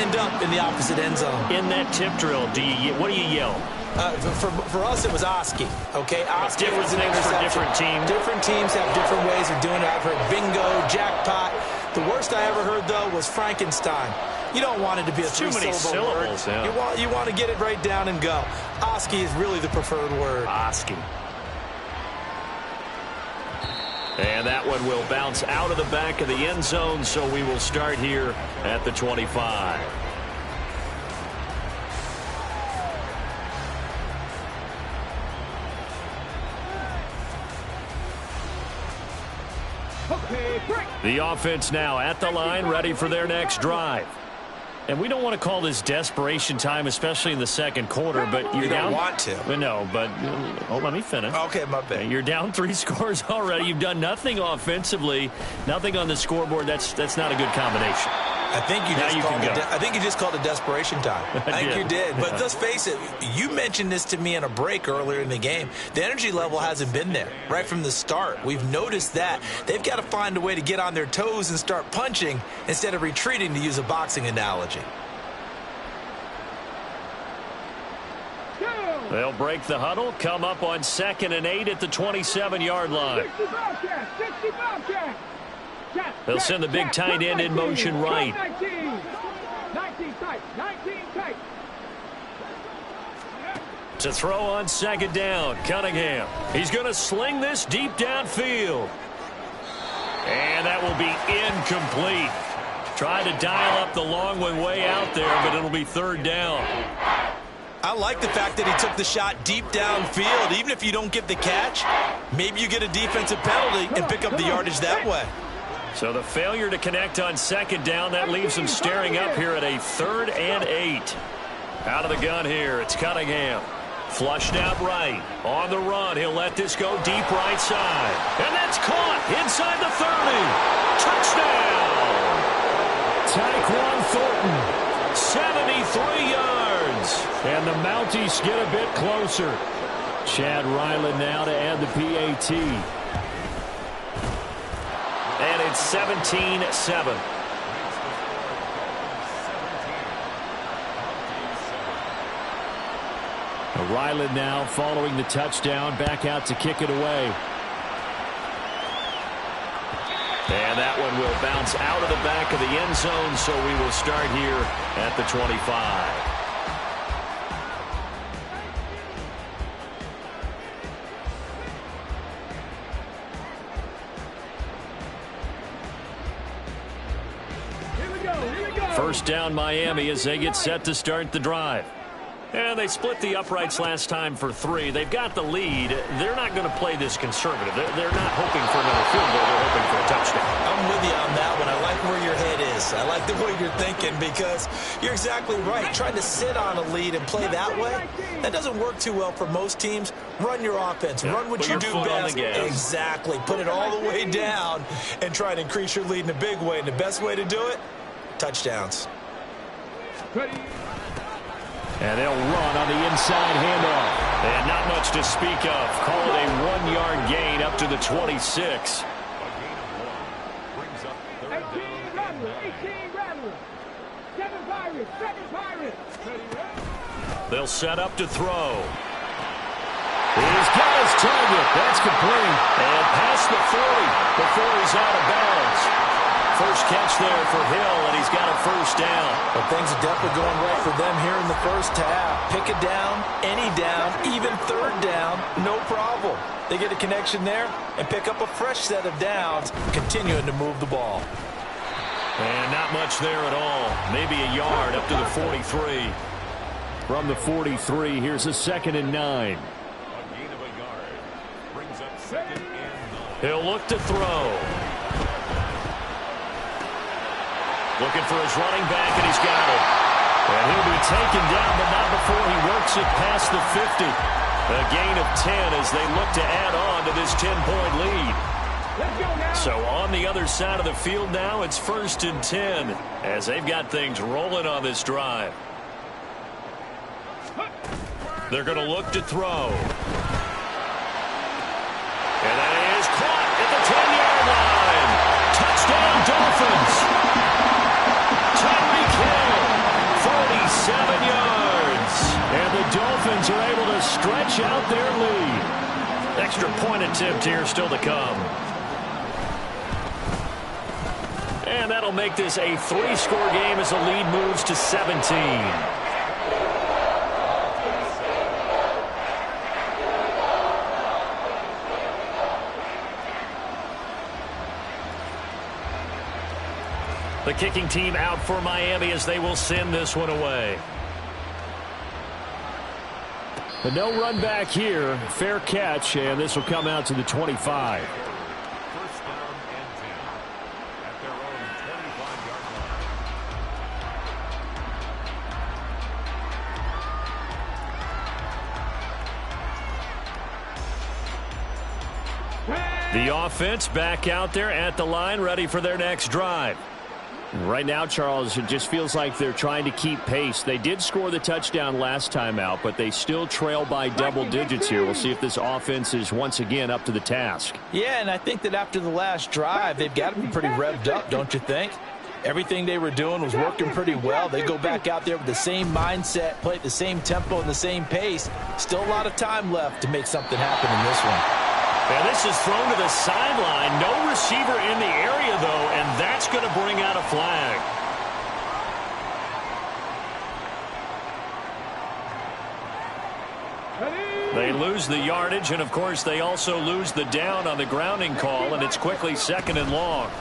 end up in the opposite end zone. In that tip drill, what do you yell? For us, it was Oski. Okay, Oski was an interception. For different teams. Different teams have different ways of doing it. I've heard bingo, jackpot. The worst I ever heard, though, was Frankenstein. You don't want it to be a three-syllable word. Yeah. You want to get it right down and go. Oski is really the preferred word. Oski. And that one will bounce out of the back of the end zone, so we will start here at the 25. The offense now at the line, ready for their next drive. And we don't want to call this desperation time, especially in the second quarter, but you're down. You don't want to. No, but let me finish. Okay, my bad. You're down 3 scores already. You've done nothing offensively, nothing on the scoreboard. That's not a good combination. I think you just called it desperation time. I think you did. But let's face it, you mentioned this to me in a break earlier in the game. The energy level hasn't been there right from the start. We've noticed that. They've got to find a way to get on their toes and start punching instead of retreating, to use a boxing analogy. They'll break the huddle, come up on 2nd and 8 at the 27-yard line. They'll send the big tight end in motion right. 19 tight. To throw on 2nd down, Cunningham. He's going to sling this deep downfield. And that will be incomplete. Try to dial up the long one way out there, but it'll be 3rd down. I like the fact that he took the shot deep downfield. Even if you don't get the catch, maybe you get a defensive penalty and pick up the yardage that way. So the failure to connect on 2nd down, that leaves them staring up here at a 3rd and 8. Out of the gun here, it's Cunningham. Flushed out right. On the run, he'll let this go deep right side. And that's caught inside the 30. Touchdown! Tyquan Thornton, 73 yards. And the Mounties get a bit closer. Chad Ryland now to add the PAT. And it's 17-7. Ryland now following the touchdown, back out to kick it away. And that one will bounce out of the back of the end zone, so we will start here at the 25. First down Miami as they get set to start the drive. And they split the uprights last time for 3. They've got the lead. They're not going to play this conservative. They're not hoping for another field goal. They're hoping for a touchdown. I'm with you on that one. I like where your head is. I like the way you're thinking because you're exactly right. Trying to sit on a lead and play that way, that doesn't work too well for most teams. Run your offense. Yeah, run what you do best. Exactly. Put it all the way down and try to increase your lead in a big way. And the best way to do it, touchdowns. And they'll run on the inside handoff. And not much to speak of. Call it a 1-yard gain up to the 26. 18 Rattler. 7 Pirates. They'll set up to throw. He's got his target. That's complete. And past the 40 before he's out of bounds. First catch there for Hill, and he's got a first down. Well, things are definitely going right for them here in the first half. Pick it down, any down, even 3rd down, no problem. They get a connection there and pick up a fresh set of downs, continuing to move the ball. And not much there at all. Maybe a yard up to the 43. From the 43, here's a 2nd and 9. A gain of a yard brings up 2nd and 9. He'll look to throw. Looking for his running back, and he's got it. And he'll be taken down, but not before he works it past the 50. A gain of 10 as they look to add on to this 10-point lead. So on the other side of the field now, it's 1st and 10 as they've got things rolling on this drive. They're going to look to throw. And that is caught at the 10-yard line. Touchdown, Dolphins. Tyreek Hill stretch out their lead. Extra point attempt here still to come. And that'll make this a 3-score game as the lead moves to 17. The kicking team out for Miami as they will send this one away. But no run back here. Fair catch, and this will come out to the 25. First down and 10 at their own 25-yard line. The offense back out there at the line, ready for their next drive. Right now, Charles, it just feels like they're trying to keep pace. They did score the touchdown last time out, but they still trail by double digits here. We'll see if this offense is once again up to the task. Yeah, and I think that after the last drive, they've got to be pretty revved up, don't you think? Everything they were doing was working pretty well. They go back out there with the same mindset, play at the same tempo and the same pace. Still a lot of time left to make something happen in this one. And this is thrown to the sideline. No receiver in the area, though, and that's going to bring out a flag. They lose the yardage, and, of course, they also lose the down on the grounding call, and it's quickly 2nd and long.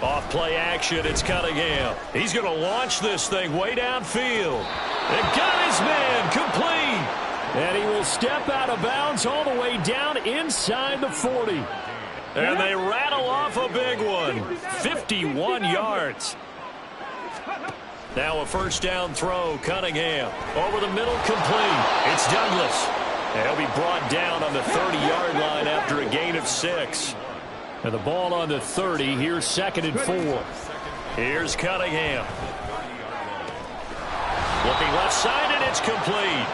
Off play action, it's Cunningham. He's going to launch this thing way downfield. And got his man complete. And he will step out of bounds all the way down inside the 40. And they rattle off a big one. 51 yards. Now a first down throw. Cunningham over the middle, complete. It's Douglas. And he'll be brought down on the 30-yard line after a gain of 6. And the ball on the 30. Here's 2nd and 4. Here's Cunningham. Looking left side, and it's complete.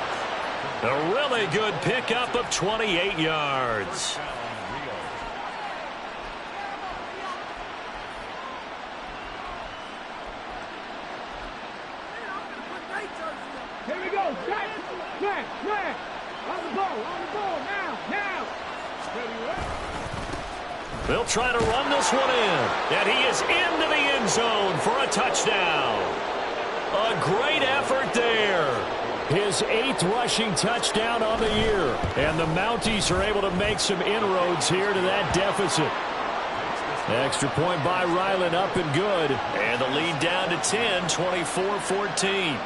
A really good pickup of 28 yards. Here we go. Flag. On the ball, now. They'll try to run this one in. And he is into the end zone for a touchdown. A great effort there. His 8th rushing touchdown on the year. And the Mounties are able to make some inroads here to that deficit. Extra point by Ryland, up and good. And the lead down to 10, 24-14.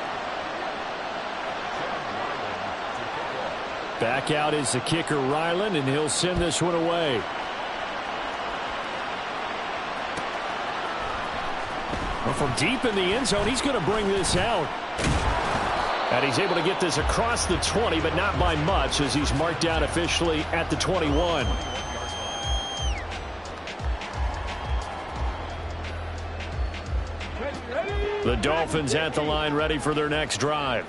Back out is the kicker, Ryland, and he'll send this one away. Well, from deep in the end zone, he's going to bring this out. And he's able to get this across the 20, but not by much, as he's marked down officially at the 21. The Dolphins at the line, ready for their next drive.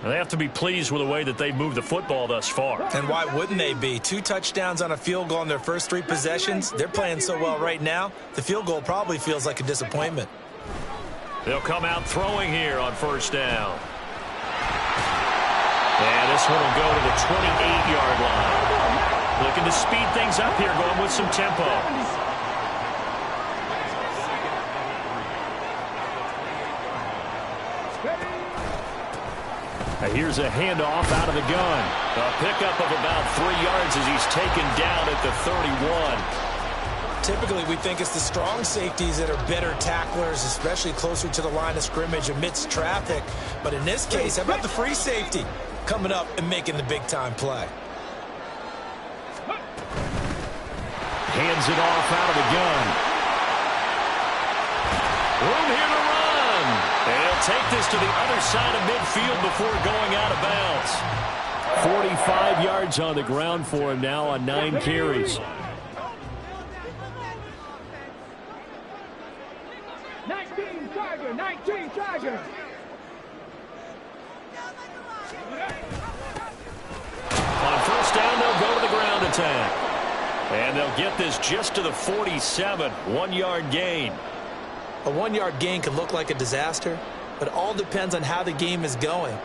They have to be pleased with the way that they've moved the football thus far. And why wouldn't they be? 2 touchdowns on a field goal in their first 3 possessions. They're playing so well right now, the field goal probably feels like a disappointment. They'll come out throwing here on first down. And this one will go to the 28-yard line. Looking to speed things up here, going with some tempo. Here's a handoff out of the gun. A pickup of about 3 yards as he's taken down at the 31. Typically, we think it's the strong safeties that are better tacklers, especially closer to the line of scrimmage amidst traffic. But in this case, how about the free safety coming up and making the big-time play? Hands it off out of the gun. Room here to run. And he'll take this to the other side of midfield before going out of bounds. 45 yards on the ground for him now on 9 carries. 19 Tiger. On first down, they'll go to the ground attack. And they'll get this just to the 47, 1-yard gain. A 1-yard gain can look like a disaster, but it all depends on how the game is going.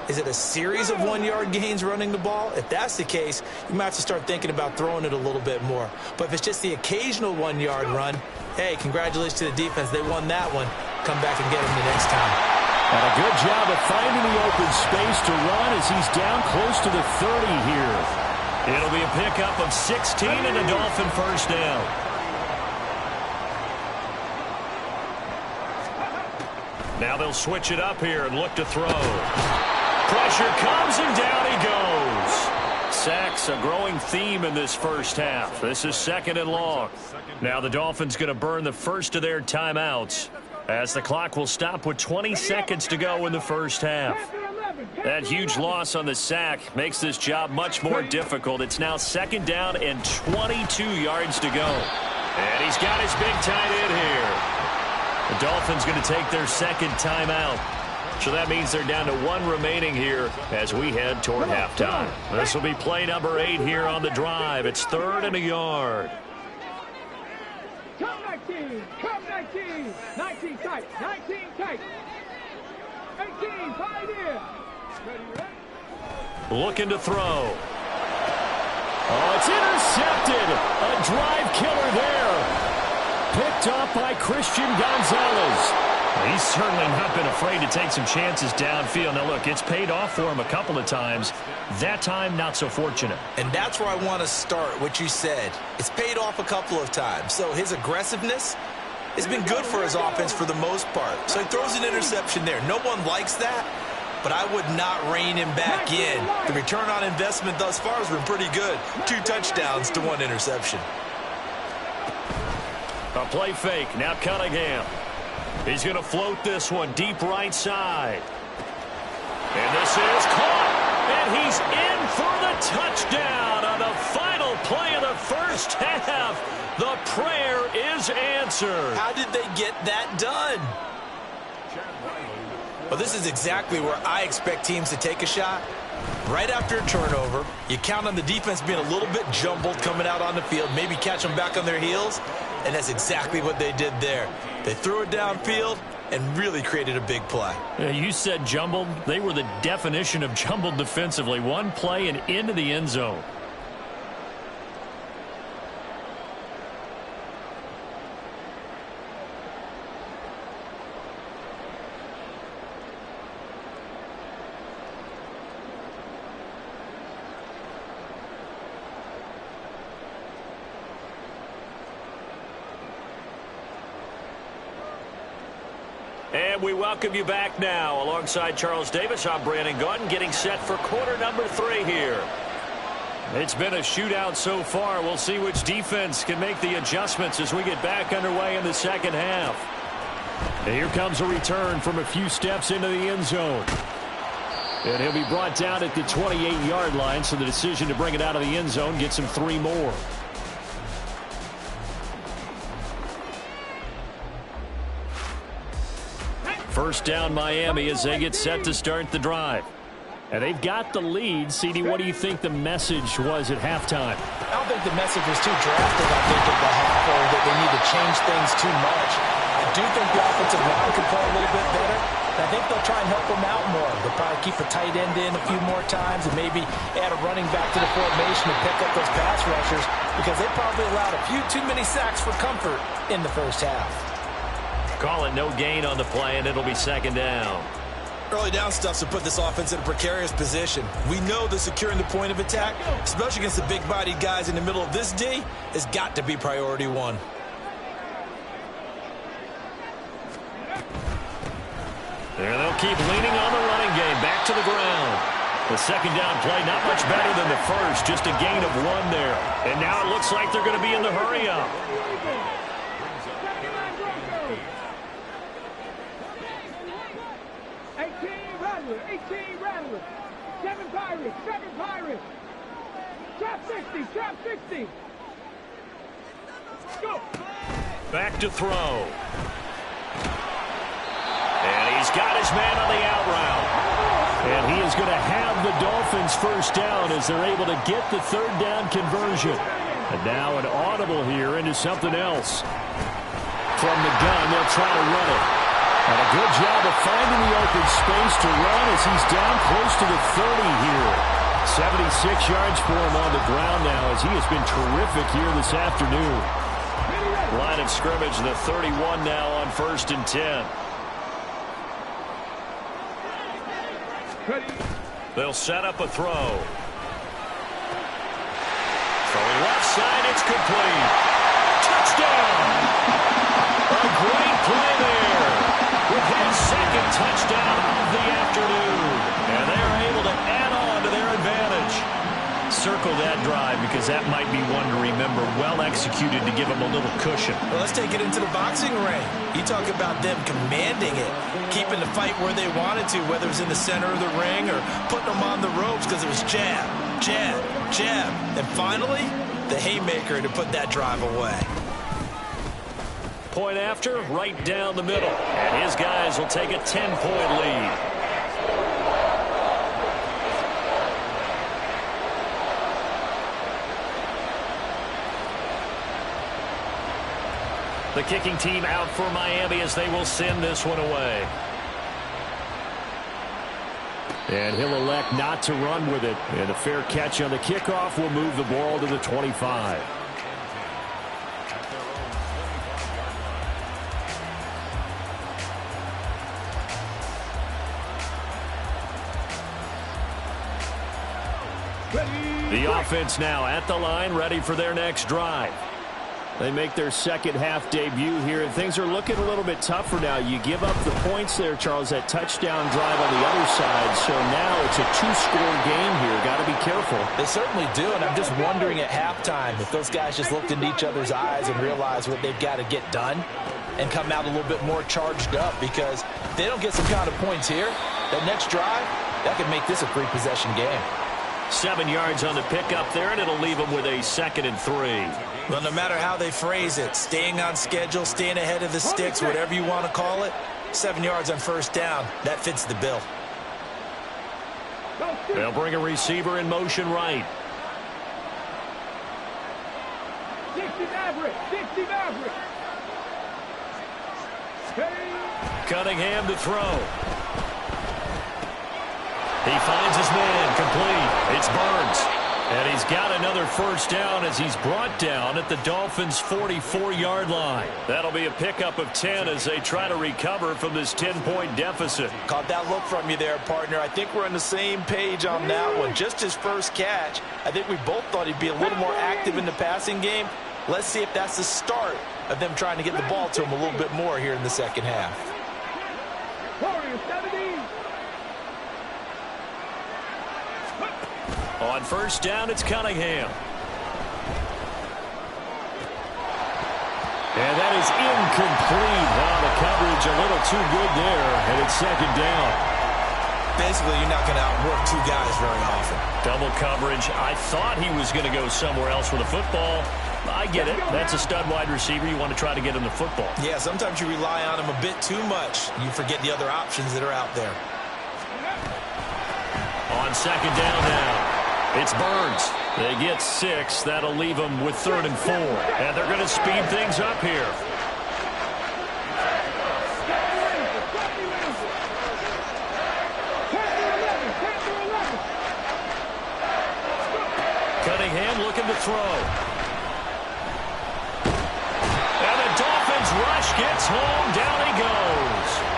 Is it a series of 1-yard gains running the ball? If that's the case, you might have to start thinking about throwing it a little bit more. But if it's just the occasional 1-yard run, hey, congratulations to the defense. They won that one. Come back and get them the next time. And a good job of finding the open space to run as he's down close to the 30 here. It'll be a pickup of 16 and a Dolphin first down. Now they'll switch it up here and look to throw. Pressure comes and down he goes. Sacks a growing theme in this first half. This is 2nd and long. Now the Dolphins going to burn the first of their timeouts as the clock will stop with 20 seconds to go in the first half. That huge loss on the sack makes this job much more difficult. It's now 2nd down and 22 yards to go. And he's got his big tight end here. The Dolphins going to take their 2nd timeout. So that means they're down to 1 remaining here as we head toward halftime. This will be play number 8 here on the drive. It's 3rd and a yard. Come 19, come 19, 19 tight, 19 tight, 18, 5 in. Looking to throw. Oh, it's intercepted. A drive killer there. Picked off by Christian Gonzalez. He's certainly not been afraid to take some chances downfield. Now, look, it's paid off for him a couple of times. That time, not so fortunate. And that's where I want to start, what you said. It's paid off a couple of times. So his aggressiveness has been good for his offense for the most part. So he throws an interception there. No one likes that, but I would not rein him back in. The return on investment thus far has been pretty good. 2 touchdowns to 1 interception. A play fake. Now Cunningham. He's going to float this one deep right side. And this is caught. And he's in for the touchdown on the final play of the first half. The prayer is answered. How did they get that done? Well, this is exactly where I expect teams to take a shot. Right after a turnover, you count on the defense being a little bit jumbled coming out on the field, maybe catch them back on their heels, and that's exactly what they did there. They threw it downfield and really created a big play. You said jumbled. They were the definition of jumbled defensively. One play and into the end zone. And we welcome you back now. Alongside Charles Davis, I'm Brandon Gaudin, getting set for quarter number 3 here. It's been a shootout so far. We'll see which defense can make the adjustments as we get back underway in the second half. And here comes a return from a few steps into the end zone. And he'll be brought down at the 28-yard line, so the decision to bring it out of the end zone gets him 3 more. First down Miami as they get set to start the drive. And they've got the lead. CD, what do you think the message was at halftime? I don't think the message was too drastic, I think, at the half, or that they need to change things too much. I do think the offensive line could play a little bit better. I think they'll try and help them out more. They'll probably keep a tight end in a few more times and maybe add a running back to the formation and pick up those pass rushers because they probably allowed a few too many sacks for comfort in the first half. Call it no gain on the play, and it'll be second down. Early down stuff to put this offense in a precarious position. We know that securing the point of attack, especially against the big-bodied guys in the middle of this D, has got to be priority 1. There they'll keep leaning on the running game. Back to the ground. The second down play not much better than the first. Just a gain of 1 there. And now it looks like they're going to be in the hurry-up. 18 Rattlers, 7 Pirates, 7 Pirates. Trap 60, trap 60. Go. Back to throw. And he's got his man on the out route. And he is going to have the Dolphins first down as they're able to get the third down conversion. And now an audible here into something else. From the gun, they'll try to run it. And a good job of finding the open space to run as he's down close to the 30 here. 76 yards for him on the ground now as he has been terrific here this afternoon. Line of scrimmage, the 31 now on 1st and 10. They'll set up a throw. Throwing left side, it's complete. Touchdown! A great play there with his second touchdown of the afternoon. And they're able to add on to their advantage. Circle that drive because that might be one to remember. Well executed to give them a little cushion. Well, let's take it into the boxing ring. You talk about them commanding it, keeping the fight where they wanted to, whether it was in the center of the ring or putting them on the ropes because it was jab, jab, jab. And finally, the haymaker to put that drive away. Point after, right down the middle. And his guys will take a 10-point lead. The kicking team out for Miami as they will send this one away. And he'll elect not to run with it. And a fair catch on the kickoff will move the ball to the 25. The offense now at the line, ready for their next drive. They make their second half debut here, and things are looking a little bit tougher now. You give up the points there, Charles, that touchdown drive on the other side. So now it's a two-score game here. Got to be careful. They certainly do, and I'm just wondering at halftime if those guys just looked into each other's eyes and realized what they've got to get done and come out a little bit more charged up, because if they don't get some kind of points here, that next drive, that could make this a three-possession game. 7 yards on the pickup there, and it'll leave them with a 2nd and 3. Well, no matter how they phrase it, staying on schedule, staying ahead of the sticks, whatever you want to call it, 7 yards on first down, that fits the bill. They'll bring a receiver in motion right. 60 Maverick, 60 Maverick. Cunningham to throw. He finds his man, complete. It's Burns. And he's got another first down as he's brought down at the Dolphins' 44-yard line. That'll be a pickup of 10 as they try to recover from this 10-point deficit. Caught that look from you there, partner. I think we're on the same page on that one. Just his first catch. I think we both thought he'd be a little more active in the passing game. Let's see if that's the start of them trying to get the ball to him a little bit more here in the second half. On first down, it's Cunningham. And that is incomplete. Wow, the coverage a little too good there, and it's second down. Basically, you're not going to outwork two guys very often. Double coverage. I thought he was going to go somewhere else with the football. I get it. That's a stud wide receiver. You want to try to get him the football. Yeah, sometimes you rely on him a bit too much. You forget the other options that are out there. On second down now. It's Burns. They get 6. That'll leave them with 3rd and 4. And they're going to speed things up here. Cunningham looking to throw. And the Dolphins rush gets home. Down he goes.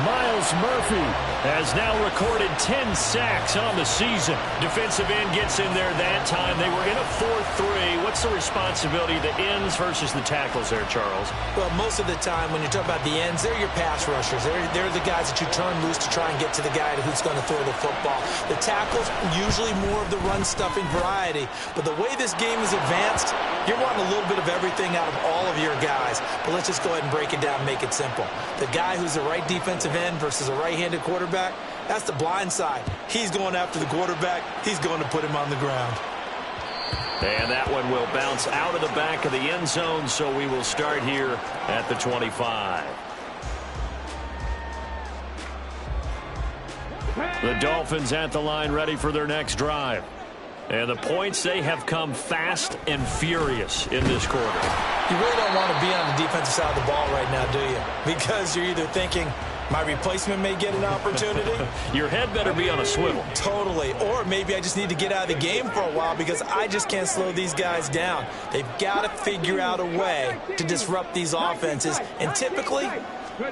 Myles Murphy has now recorded 10 sacks on the season. Defensive end gets in there that time. They were in a 4-3. What's the responsibility of the ends versus the tackles there, Charles? Well, most of the time when you talk about the ends, they're your pass rushers. They're the guys that you turn loose to try and get to the guy who's going to throw the football. The tackles, usually more of the run-stuffing variety. But the way this game is advanced, you're wanting a little bit of everything out of all of your guys. But let's just go ahead and break it down and make it simple. The guy who's the right defensive end versus a right-handed quarterback, that's the blind side. He's going after the quarterback. He's going to put him on the ground. And that one will bounce out of the back of the end zone, so we will start here at the 25. The Dolphins at the line ready for their next drive. And the points, they have come fast and furious in this quarter. You really don't want to be on the defensive side of the ball right now, do you? Because you're either thinking, my replacement may get an opportunity. Your head better be on a swivel. Totally. Or maybe I just need to get out of the game for a while because I just can't slow these guys down. They've got to figure out a way to disrupt these offenses. And typically,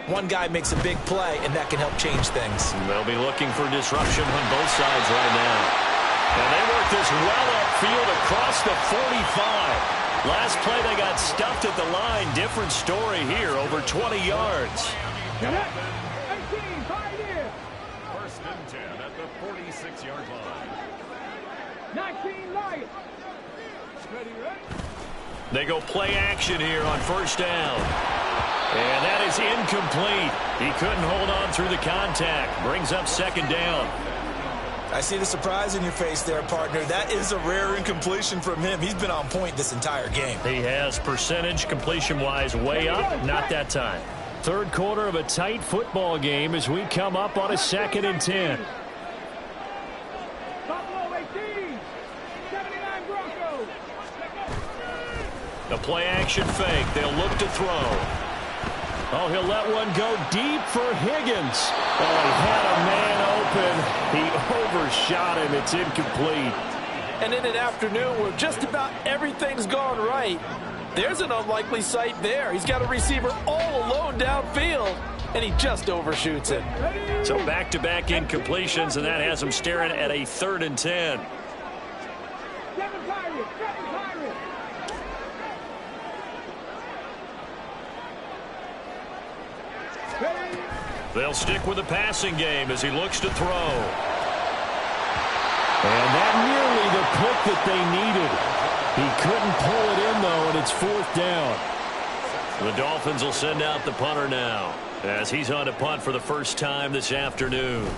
one guy makes a big play, and that can help change things. They'll be looking for disruption on both sides right now. And they work this well upfield across the 45. Last play, they got stuffed at the line. Different story here, over 20 yards. 18, 5 in. First and 10 at the 46-yard line. 19 Lions. Ready, ready. They go play action here on first down. And that is incomplete. He couldn't hold on through the contact. Brings up second down. I see the surprise in your face there, partner. That is a rare incompletion from him. He's been on point this entire game. He has percentage completion-wise way up. Not that time. Third quarter of a tight football game as we come up on a 2nd and 10. Buffalo 18. 79 Broncos. The play action fake. They'll look to throw. Oh, he'll let one go deep for Higgins. Oh, he had a man open. He overshot him. It's incomplete. And in an afternoon where just about everything's gone right, there's an unlikely sight there. He's got a receiver all alone downfield, and he just overshoots it. So back-to-back incompletions, and that has him staring at a 3rd and 10. 7 Pirates. 7 Pirates. They'll stick with the passing game as he looks to throw. And that nearly the pick that they needed. He couldn't pull it in, though, and it's 4th down. The Dolphins will send out the punter now as he's on to punt for the first time this afternoon.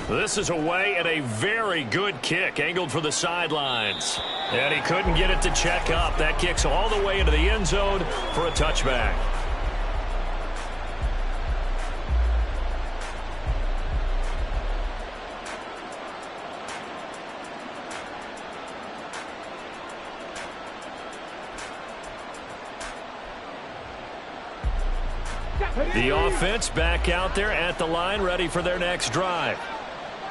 This is away and a very good kick angled for the sidelines. And he couldn't get it to check up. That kicks all the way into the end zone for a touchback. The offense back out there at the line, ready for their next drive.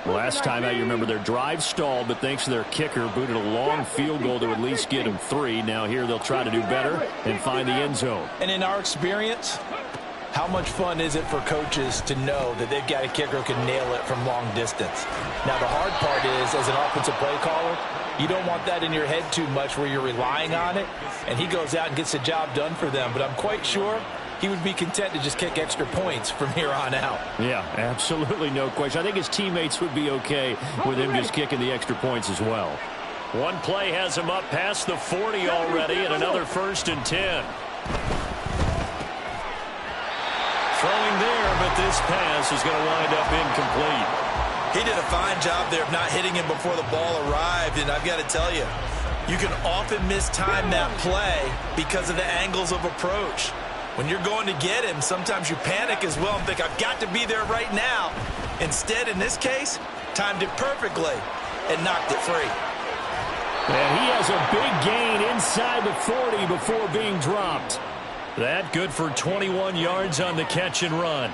Last time out, you remember their drive stalled, but thanks to their kicker, booted a long field goal to at least get them 3. Now here they'll try to do better and find the end zone. And in our experience, how much fun is it for coaches to know that they've got a kicker who can nail it from long distance? Now, the hard part is, as an offensive play caller, you don't want that in your head too much where you're relying on it, and he goes out and gets the job done for them. But I'm quite sure he would be content to just kick extra points from here on out. Yeah, absolutely no question. I think his teammates would be okay with him just kicking the extra points as well. One play has him up past the 40 already, and another 1st and 10. Throwing there, but this pass is going to wind up incomplete. He did a fine job there of not hitting him before the ball arrived, and I've got to tell you, you can often mistime that play because of the angles of approach. When you're going to get him, sometimes you panic as well and think, I've got to be there right now. Instead, in this case, timed it perfectly and knocked it free. And he has a big gain inside the 40 before being dropped. That good for 21 yards on the catch and run.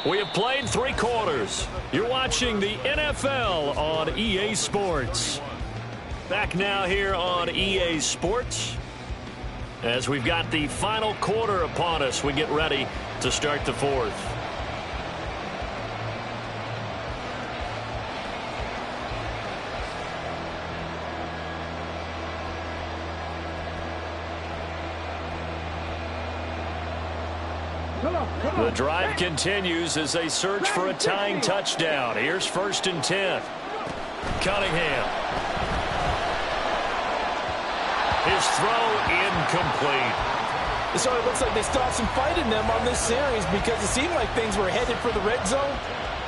We have played 3 quarters. You're watching the NFL on EA Sports. Back now here on EA Sports. As we've got the final quarter upon us, we get ready to start the 4th. The drive continues as they search for a tying touchdown. Here's 1st and 10. Cunningham. His throw incomplete. So it looks like they still have some fight in them on this series because it seemed like things were headed for the red zone.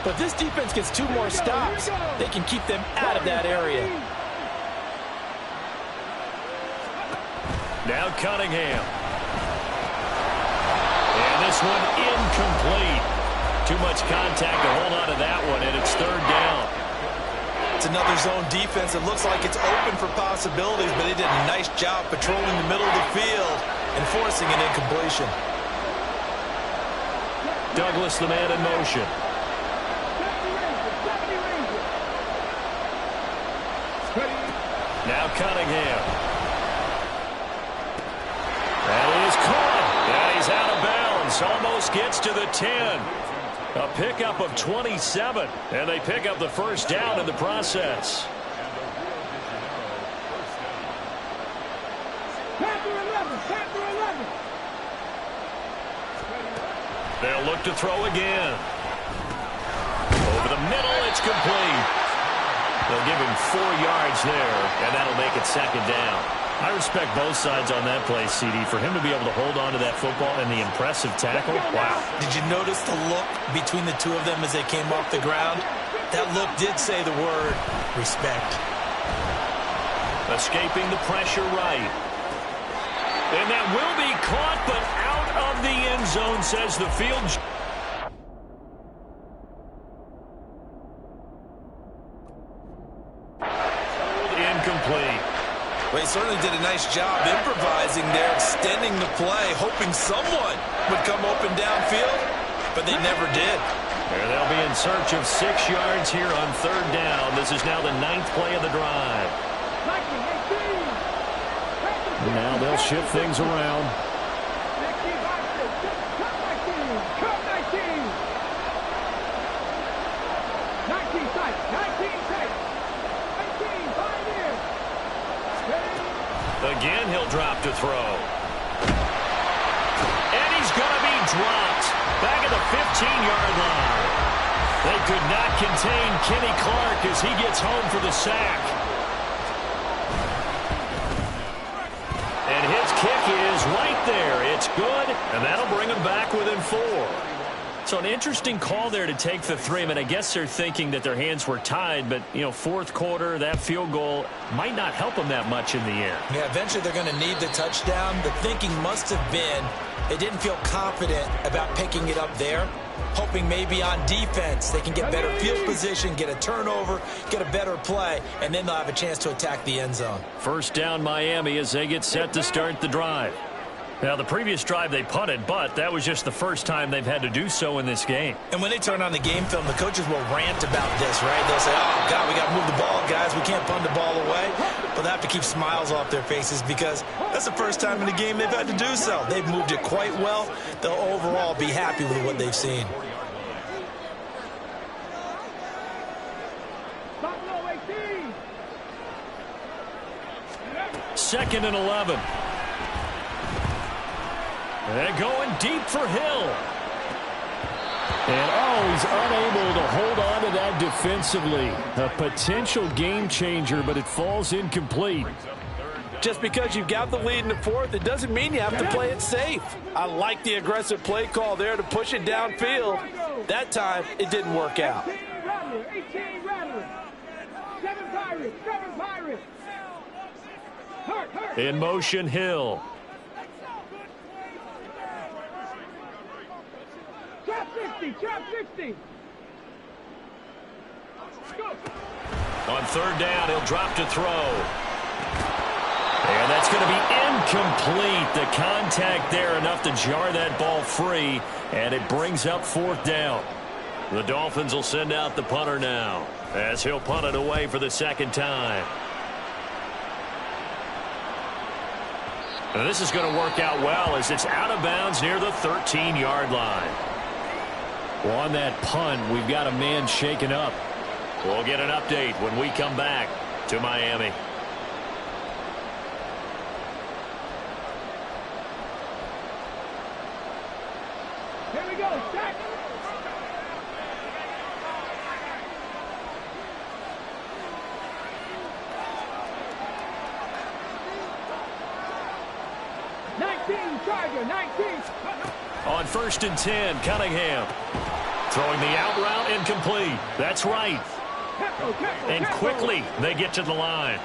But this defense gets 2 more stops. They can keep them out of that area. Now Cunningham. And this one incomplete. Too much contact to hold on to that one, and it's third down. It's another zone defense. It looks like it's open for possibilities, but they did a nice job patrolling the middle of the field and forcing an incompletion. Douglas, the man in motion. Now Cunningham. That is caught. And he's out of bounds. Almost gets to the 10. A pickup of 27. And they pick up the first down in the process. They'll look to throw again. Over the middle, it's complete. They'll give him 4 yards there, and that'll make it second down. I respect both sides on that play, CD. For him to be able to hold on to that football and the impressive tackle, wow. Did you notice the look between the two of them as they came off the ground? That look did say the word respect. Escaping the pressure right. And that will be caught, but out of the end zone, says the field. Incomplete. Well, he certainly did a nice job improvising there, extending the play, hoping someone would come open downfield, but they never did. And they'll be in search of 6 yards here on third down. This is now the 9th play of the drive. Now they'll shift things around. Again, he'll drop to throw. And he's going to be dropped back at the 15-yard line. They could not contain Kenny Clark as he gets home for the sack. And his kick is right there. It's good, and that'll bring him back within 4. So an interesting call there to take the 3. I mean, I guess they're thinking that their hands were tied, but, you know, fourth quarter, that field goal might not help them that much in the end. Yeah, eventually they're going to need the touchdown. The thinking must have been they didn't feel confident about picking it up there, hoping maybe on defense they can get better field position, get a turnover, get a better play, and then they'll have a chance to attack the end zone. First down Miami as they get set to start the drive. Now, the previous drive they punted, but that was just the first time they've had to do so in this game. And when they turn on the game film, the coaches will rant about this, right? They'll say, oh, God, we got to move the ball, guys. We can't punt the ball away. But they have to keep smiles off their faces because that's the first time in the game they've had to do so. They've moved it quite well. They'll overall be happy with what they've seen. Second and 11. And going deep for Hill. And, he's unable to hold on to that defensively. A potential game changer, but it falls incomplete. Just because you've got the lead in the fourth, it doesn't mean you have to play it safe. I like the aggressive play call there to push it downfield. That time, it didn't work out. 18 Rattler. 7 Pirates. Hurt. In motion, Hill. Trap 60. Go. On third down, he'll drop to throw. And that's going to be incomplete. The contact there enough to jar that ball free, and it brings up fourth down. The Dolphins will send out the punter now as he'll punt it away for the second time. And this is going to work out well as it's out of bounds near the 13-yard line. Well, on that punt, we've got a man shaken up. We'll get an update when we come back to Miami. Here we go. Stack. Charger, 19. On first and 10, Cunningham. Throwing the out route incomplete. That's right. And quickly they get to the line. A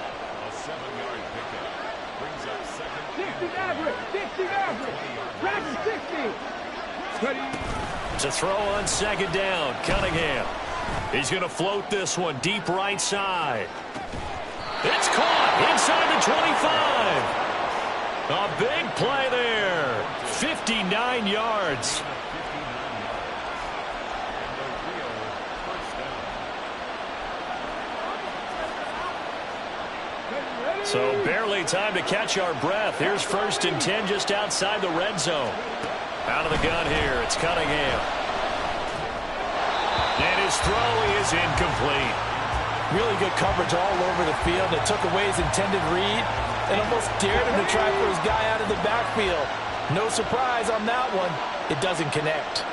7-yard pickup brings up second. 60 average. Driving 60. To throw on second down, Cunningham. He's going to float this one deep right side. It's caught inside the 25. A big play there. 59 yards. So barely time to catch our breath. Here's 1st and 10 just outside the red zone. Out of the gun here, it's Cunningham. And his throw is incomplete. Really good coverage all over the field. It took away his intended read and almost dared him to try for his guy out of the backfield. No surprise on that one. It doesn't connect.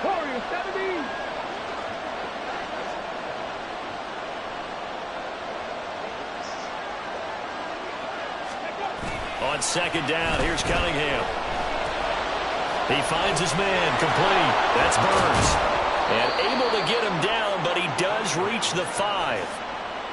Warriors 70. On second down, here's Cunningham. He finds his man, complete. That's Burns. And able to get him down, but he does reach the 5.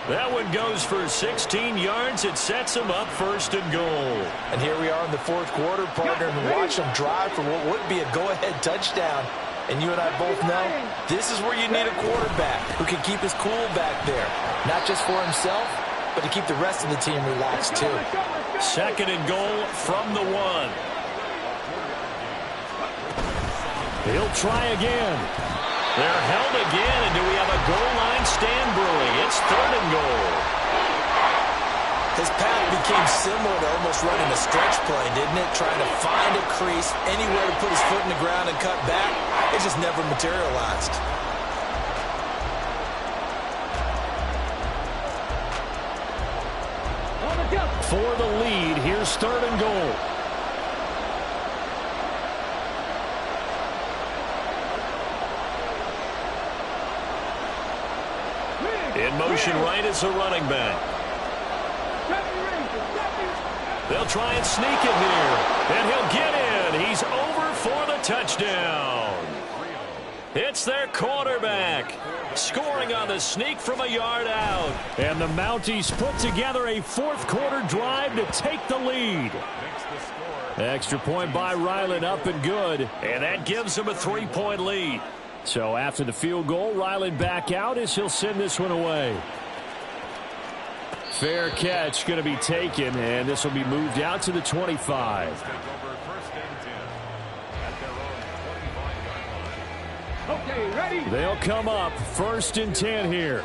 That one goes for 16 yards. It sets him up 1st and goal. And here we are in the 4th quarter, partner, and watch him drive for what would be a go-ahead touchdown. And you and I both know this is where you need a quarterback who can keep his cool back there. Not just for himself, but to keep the rest of the team relaxed too. 2nd and goal from the 1. He'll try again. They're held again, and do we have a goal line stand brewing? It's 3rd and goal. His path became similar to almost running a stretch play, didn't it? Trying to find a crease, anywhere to put his foot in the ground and cut back. It just never materialized. For the lead, here's 3rd and goal. In motion right is a running back. They'll try and sneak it here. And he'll get in. He's over for the touchdown. It's their quarterback. Scoring on the sneak from a yard out. And the Mounties put together a 4th quarter drive to take the lead. Extra point by Ryland, up and good. And that gives them a 3-point lead. So after the field goal, Ryland back out as he'll send this one away. Fair catch going to be taken, and this will be moved out to the 25. Okay, ready? They'll come up 1st and 10 here.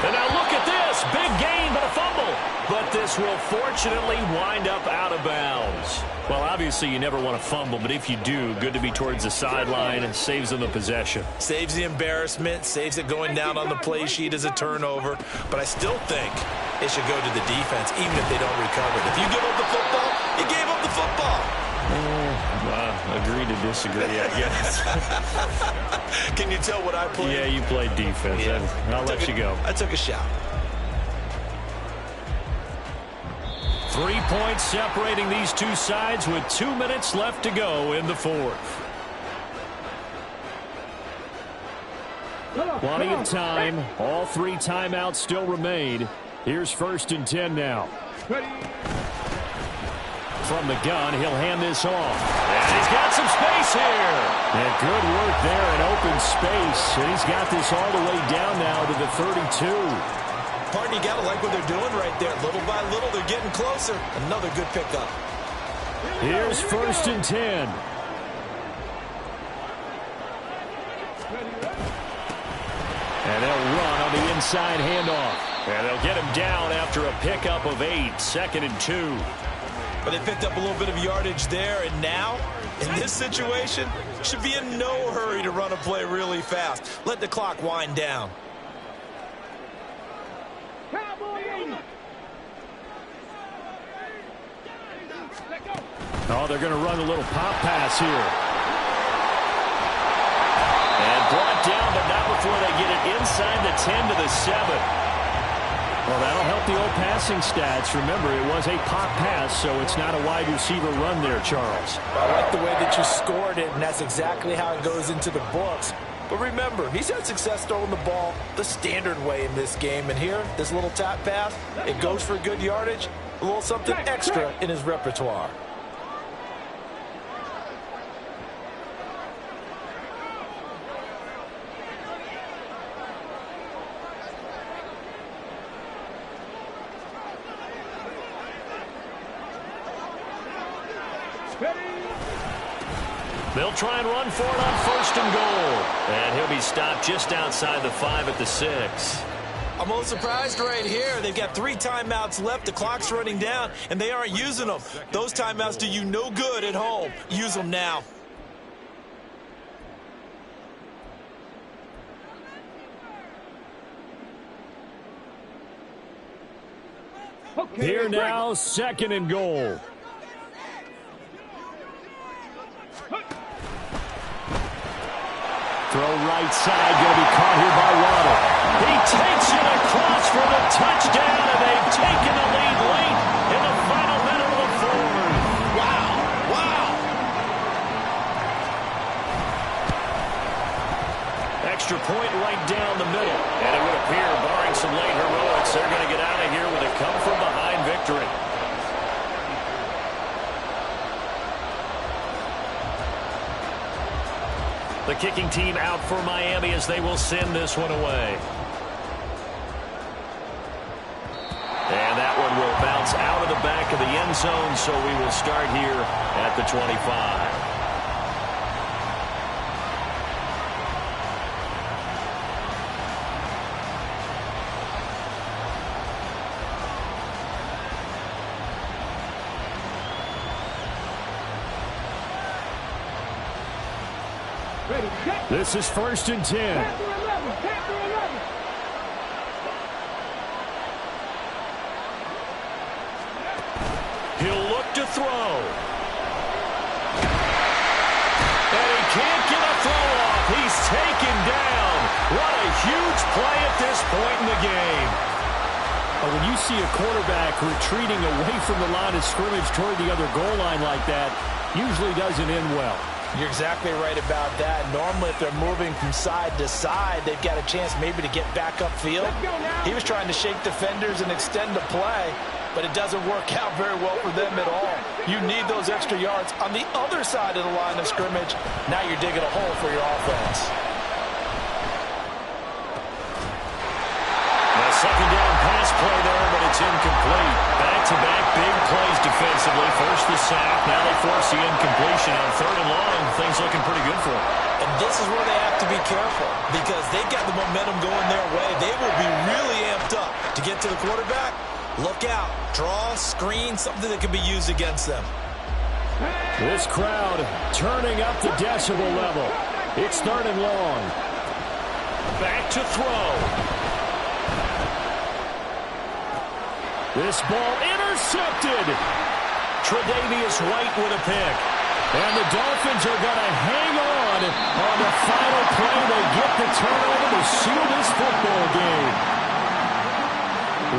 And now look at this. Big gain, but a fumble. But this will fortunately wind up out of bounds. Well, obviously you never want to fumble, but if you do, good to be towards the sideline and saves them the possession. Saves the embarrassment, saves it going down on the play sheet as a turnover. But I still think it should go to the defense, even if they don't recover it. If you give up the football, you gave up the football. Agree to disagree, I guess. Can you tell what I played? Yeah, you played defense. Yeah. I'll let you go. I took a shot. 3 points separating these two sides with 2 minutes left to go in the 4th. Plenty of time. All 3 timeouts still remain. Here's 1st and 10 now. From the gun, he'll hand this off. And he's got some space here. And good work there in open space. And he's got this all the way down now to the 32. Partner, you got to like what they're doing right there. Little by little, they're getting closer. Another good pickup. Here's 1st and 10. And they'll run on the inside handoff. And they'll get him down after a pickup of 8. 2nd and 2. But they picked up a little bit of yardage there, and now, in this situation, should be in no hurry to run a play really fast. Let the clock wind down. Oh, they're going to run a little pop pass here. And brought down, but not before they get it inside the 10 to the 7. Well, that'll help the old passing stats. Remember, it was a pop pass, so it's not a wide receiver run there, Charles. I like the way that you scored it, and that's exactly how it goes into the books. But remember, he's had success throwing the ball the standard way in this game. And here, this little tap pass, it goes for good yardage, a little something extra in his repertoire. They'll try and run for it on 1st and goal. And he'll be stopped just outside the 5 at the 6. I'm a little surprised right here. They've got 3 timeouts left. The clock's running down, and they aren't using them. Those timeouts do you no good at home. Use them now. Here now, 2nd and goal. Throw right side, going to be caught here by Waddle. He takes it across for the touchdown, and they've taken the lead late in the final minute of the 4th. Wow, wow. Extra point right down the middle. And it would appear, barring some late heroics, they're going to get out of here with a come-from-behind victory. The kicking team out for Miami as they will send this one away. And that one will bounce out of the back of the end zone, so we will start here at the 25. This is 1st and 10. He'll look to throw. And he can't get a throw off. He's taken down. What a huge play at this point in the game. When you see a quarterback retreating away from the line of scrimmage toward the other goal line like that, usually doesn't end well. You're exactly right about that. Normally, if they're moving from side to side, they've got a chance maybe to get back upfield. He was trying to shake defenders and extend the play, but it doesn't work out very well for them at all. You need those extra yards on the other side of the line of scrimmage. Now you're digging a hole for your offense. A second down pass play there, but it's incomplete. Back-to-back big plays defensively. First the sack, now they force the incompletion on 3rd and long. Things looking pretty good for them. And this is where they have to be careful because they've got the momentum going their way. They will be really amped up to get to the quarterback. Look out. Draw, screen, something that can be used against them. This crowd turning up the decibel level. It's 3rd and long. Back to throw. This ball intercepted. Tre'Davious White with a pick. And the Dolphins are going to hang on the final play. They get the turnover to seal this football game.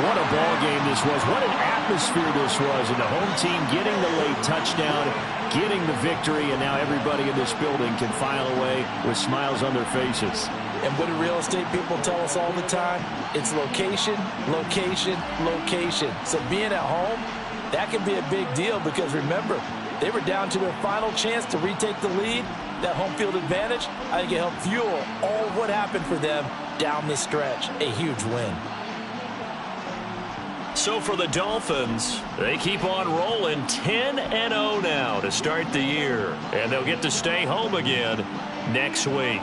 What a ball game this was. What an atmosphere this was. And the home team getting the late touchdown, getting the victory, and now everybody in this building can file away with smiles on their faces. And what do real estate people tell us all the time? It's location, location, location. So being at home, that can be a big deal because remember, they were down to their final chance to retake the lead. That home field advantage, I think it helped fuel all of what happened for them down the stretch. A huge win. So for the Dolphins, they keep on rolling 10-0 now to start the year. And they'll get to stay home again next week.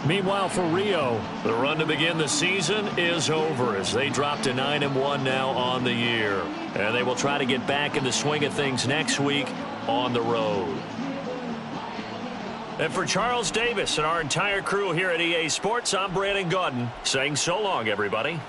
Meanwhile, for Rio, the run to begin the season is over as they drop to 9-1 now on the year. And they will try to get back in the swing of things next week on the road. And for Charles Davis and our entire crew here at EA Sports, I'm Brandon Gaudin saying so long, everybody.